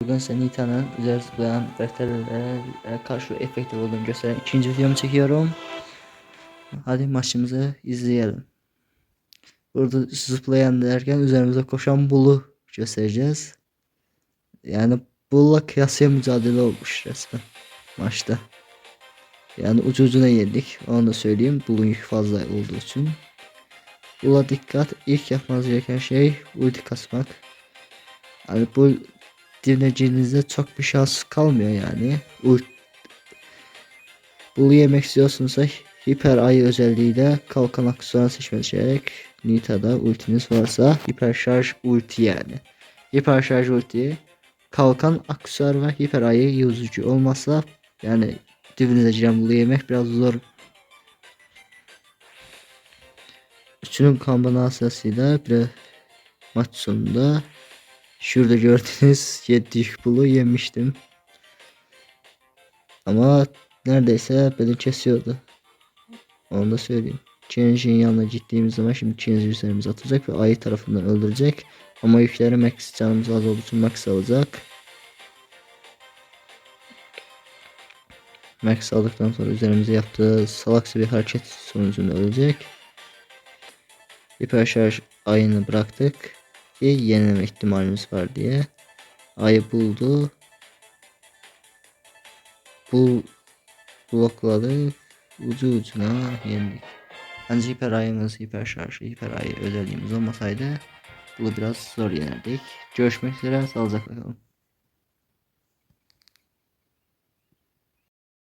Bugün seni Nita'nın üzeri zıplayan karakterlere karşı efektif olduğunu gösteren ikinci videomu çekiyorum. Hadi maçımızı izleyelim. Burada zıplayan derken üzerimize koşan Bull'u göstereceğiz. Yani Bull'la kıyasıya mücadele olmuş resmen maçta. Yani ucu ucuna yendik. Onu da söyleyeyim. Bull'un yük fazla olduğu için. Bull'a dikkat. İlk yapmanız gereken şey ulti kasmak. Yani bu dinleyiciğinizde çok bir şans kalmıyor yani. Bull'u yemek istiyorsunuzsa hiper ayı özelliğiyle kalkan aksesuarı seçmeniz gerek. Nita'da ultiniz varsa hiper şarj ulti yani. Hiper şarj ulti kalkan aksesuar ve hiper ayı yüzücü olmazsa yani dibinize giren Bull'u yemek biraz zor. Üçünün kombinasyasıyla bir maç sonunda şurada gördüğünüz 7 Bull'u yemiştim. Ama neredeyse beni kesiyordu. Onu da söyleyeyim. Challenge'in yanına gittiğimiz zaman şimdi Challenge üzerimize atacak ve ayı tarafından öldürecek. Ama yükleri max canımız az olduğu için max alacak. Max aldıktan sonra üzerimize yaptığı salaksı bir hareket sonucunda ölecek. Hiper şarj ayını bıraktık ki yenileme ihtimalimiz var diye. Ayı buldu. Bu blokladı. Ucu ucuna yendik. Ancak hiper ayımız, hiper şarjı, hiper ayı özelliğimiz olmasaydı bunu biraz zor yenerdik. Görüşmek üzere, sağlıcakla kalın.